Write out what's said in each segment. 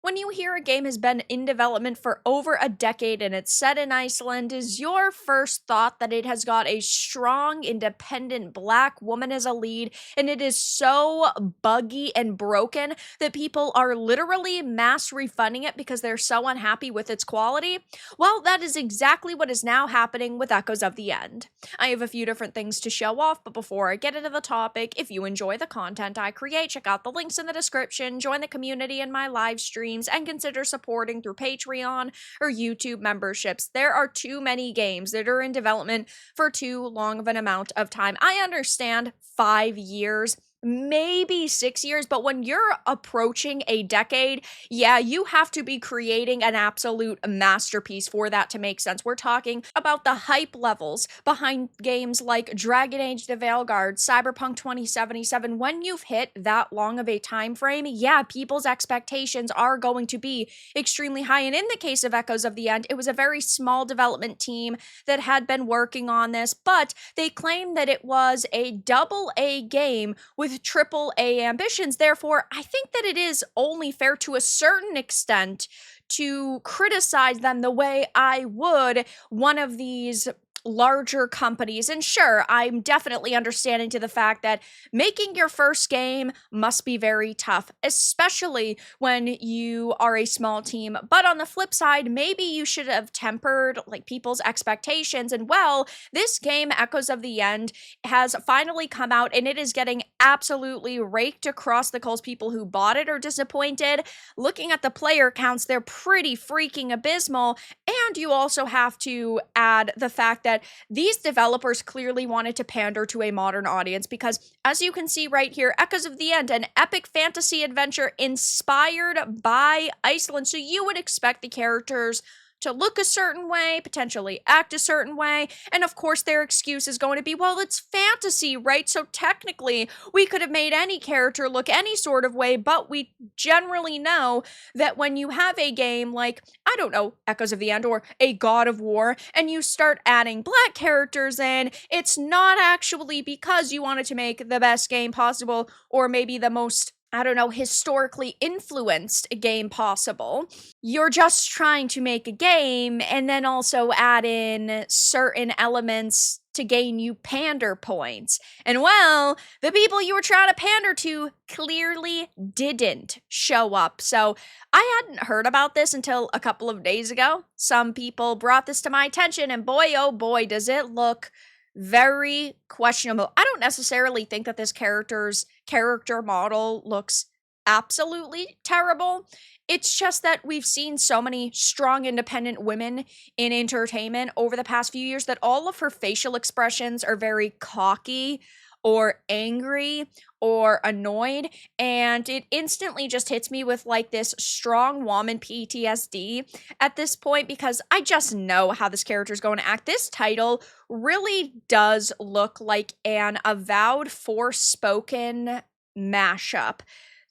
When you hear a game has been in development for over a decade and it's set in Iceland, is your first thought that it has got a strong, independent black woman as a lead and it is so buggy and broken that people are literally mass refunding it because they're so unhappy with its quality? Well, that is exactly what is now happening with Echoes of the End. I have a few different things to show off, but before I get into the topic, if you enjoy the content I create, check out the links in the description, join the community in my live streams, and consider supporting through Patreon or YouTube memberships. There are too many games that are in development for too long of an amount of time. I understand 5 years, maybe 6 years, but when you're approaching a decade, yeah, you have to be creating an absolute masterpiece for that to make sense. We're talking about the hype levels behind games like Dragon Age the Veilguard, Cyberpunk 2077. When you've hit that long of a time frame, yeah, people's expectations are going to be extremely high. And in the case of Echoes of the End, it was a very small development team that had been working on this, but they claimed that it was a double A game with triple A ambitions. Therefore, I think that it is only fair to a certain extent to criticize them the way I would one of these larger companies. And sure, I'm definitely understanding to the fact that making your first game must be very tough, especially when you are a small team. But on the flip side, maybe you should have tempered like people's expectations. And well, this game, Echoes of the End, has finally come out and it is getting absolutely raked across the coals. People who bought it are disappointed. Looking at the player counts, they're pretty freaking abysmal. And you also have to add the fact that these developers clearly wanted to pander to a modern audience because, as you can see right here, Echoes of the End, an epic fantasy adventure inspired by Iceland. So you would expect the characters to look a certain way, potentially act a certain way, and of course their excuse is going to be, well, it's fantasy, right? So technically, we could have made any character look any sort of way, but we generally know that when you have a game like, I don't know, Echoes of the End or a God of War, and you start adding black characters in, it's not actually because you wanted to make the best game possible or maybe the most, I don't know, historically influenced game possible. You're just trying to make a game and then also add in certain elements to gain you pander points. And well, the people you were trying to pander to clearly didn't show up. So I hadn't heard about this until a couple of days ago. Some people brought this to my attention, and boy, oh boy, does it look very questionable. I don't necessarily think that this character's character model looks absolutely terrible. It's just that we've seen so many strong, independent women in entertainment over the past few years that all of her facial expressions are very cocky or angry or annoyed, and it instantly just hits me with like this strong woman PTSD at this point because I just know how this character is going to act. This title really does look like an avowed Forspoken mashup.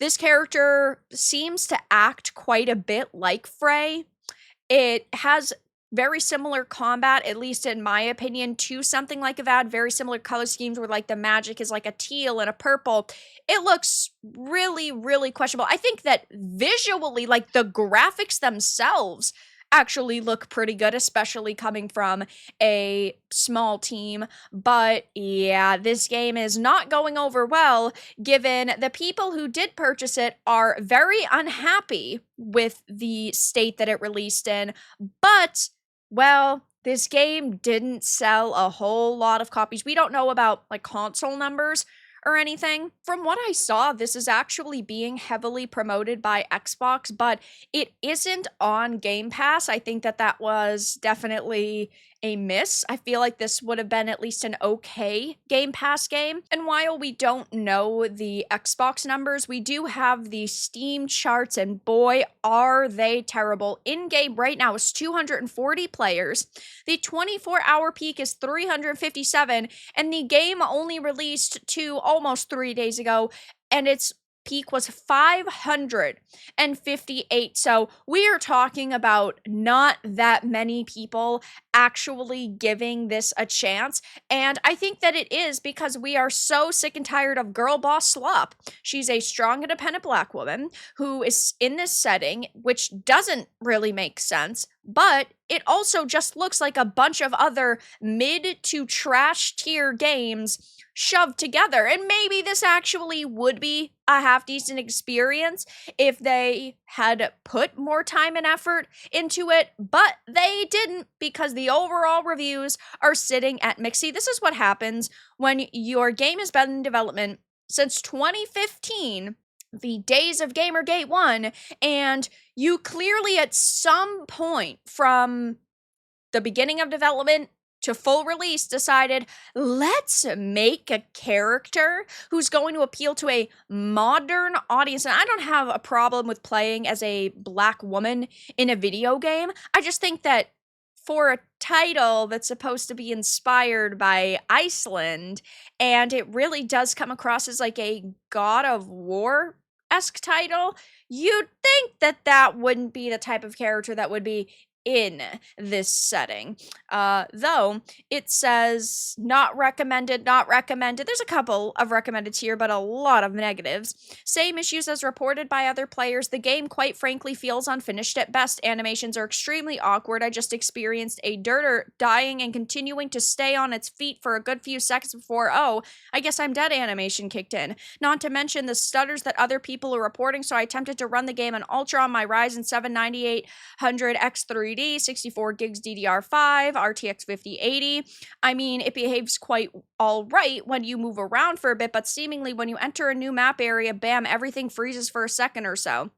This character seems to act quite a bit like Frey. It has very similar combat, at least in my opinion, to something like Avowed. Very similar color schemes where like the magic is like a teal and a purple. It looks really, really questionable. I think that visually, like the graphics themselves actually look pretty good, especially coming from a small team. But yeah, this game is not going over well, given the people who did purchase it are very unhappy with the state that it released in. But well, this game didn't sell a whole lot of copies. We don't know about like console numbers or anything. From what I saw, this is actually being heavily promoted by Xbox, but it isn't on Game Pass. I think that that was definitely a miss. I feel like this would have been at least an okay Game Pass game. And while we don't know the Xbox numbers, we do have the Steam charts, and boy, are they terrible. In-game right now is 240 players. The 24-hour peak is 357, and the game only released almost 3 days ago, and it's peak was 558. So we are talking about not that many people actually giving this a chance. And I think that it is because we are so sick and tired of girl boss slop. She's a strong, independent Black woman who is in this setting, which doesn't really make sense, but it also just looks like a bunch of other mid to trash tier games shoved together. And maybe this actually would be a half decent experience if they had put more time and effort into it, but they didn't because the overall reviews are sitting at mixed. See, this is what happens when your game has been in development since 2015, the days of Gamergate 1, and you clearly at some point from the beginning of development to full release decided, let's make a character who's going to appeal to a modern audience. And I don't have a problem with playing as a Black woman in a video game. I just think that for a title that's supposed to be inspired by Iceland, and it really does come across as like a God of War-esque title, you'd think that that wouldn't be the type of character that would be in this setting. Though it says not recommended, not recommended. There's a couple of recommendeds here, but a lot of negatives. Same issues as reported by other players. The game, quite frankly, feels unfinished at best. Animations are extremely awkward. I just experienced a dirter dying and continuing to stay on its feet for a good few seconds before, oh, I guess I'm dead animation kicked in. Not to mention the stutters that other people are reporting, so I attempted to run the game on Ultra on my Ryzen 7 9800X3D, 64 gigs DDR5, RTX 5080. I mean, it behaves quite all right when you move around for a bit, but seemingly when you enter a new map area, bam, everything freezes for a second or so.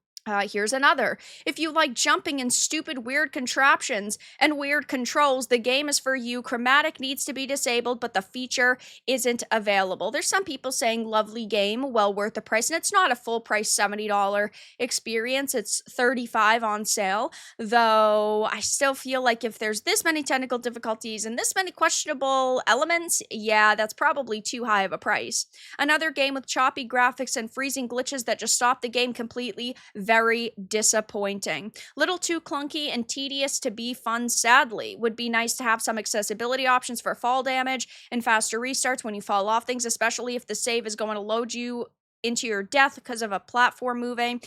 Here's another. If you like jumping and stupid weird contraptions and weird controls, the game is for you. Chromatic needs to be disabled, but the feature isn't available. There's some people saying lovely game, well worth the price, and it's not a full price $70 experience. It's $35 on sale, though I still feel like if there's this many technical difficulties and this many questionable elements, yeah, that's probably too high of a price. Another game with choppy graphics and freezing glitches that just stop the game completely. Very disappointing. Little too clunky and tedious to be fun, sadly. Would be nice to have some accessibility options for fall damage and faster restarts when you fall off things, especially if the save is going to load you into your death because of a platform moving.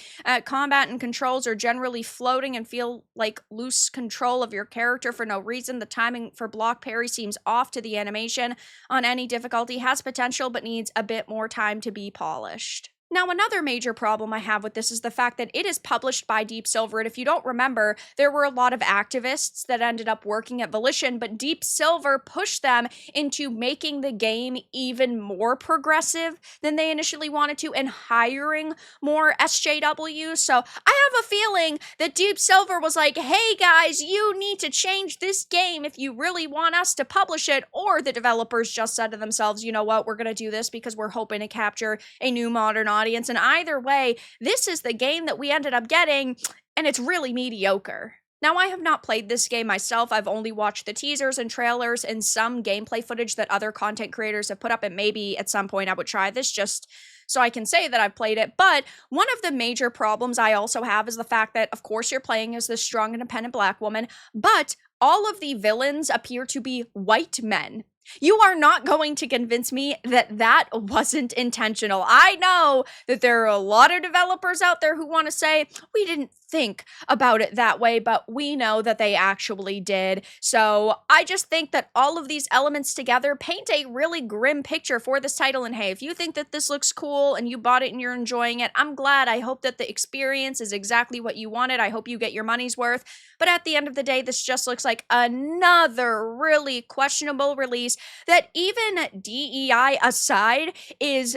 Combat and controls are generally floating and feel like loose control of your character for no reason. The timing for block parry seems off to the animation on any difficulty. Has potential but needs a bit more time to be polished. Now, another major problem I have with this is the fact that it is published by Deep Silver, and if you don't remember, there were a lot of activists that ended up working at Volition, but Deep Silver pushed them into making the game even more progressive than they initially wanted to and hiring more SJWs. So I have a feeling that Deep Silver was like, hey guys, you need to change this game if you really want us to publish it, or the developers just said to themselves, you know what, we're going to do this because we're hoping to capture a new modern audience. And either way, this is the game that we ended up getting, and it's really mediocre. Now, I have not played this game myself. I've only watched the teasers and trailers and some gameplay footage that other content creators have put up, and maybe at some point I would try this just so I can say that I've played it. But one of the major problems I also have is the fact that, of course, you're playing as this strong, independent Black woman, but all of the villains appear to be white men. You are not going to convince me that that wasn't intentional. I know that there are a lot of developers out there who want to say, we didn't think about it that way, but we know that they actually did. So I just think that all of these elements together paint a really grim picture for this title. And hey, if you think that this looks cool and you bought it and you're enjoying it, I'm glad. I hope that the experience is exactly what you wanted. I hope you get your money's worth. But at the end of the day, this just looks like another really questionable release that, even DEI aside, is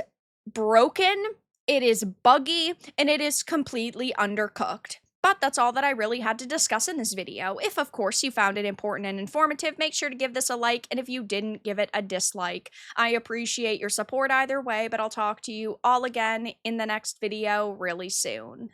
broken, it is buggy, and it is completely undercooked. But that's all that I really had to discuss in this video. If, of course, you found it important and informative, make sure to give this a like, and if you didn't, give it a dislike. I appreciate your support either way, but I'll talk to you all again in the next video really soon.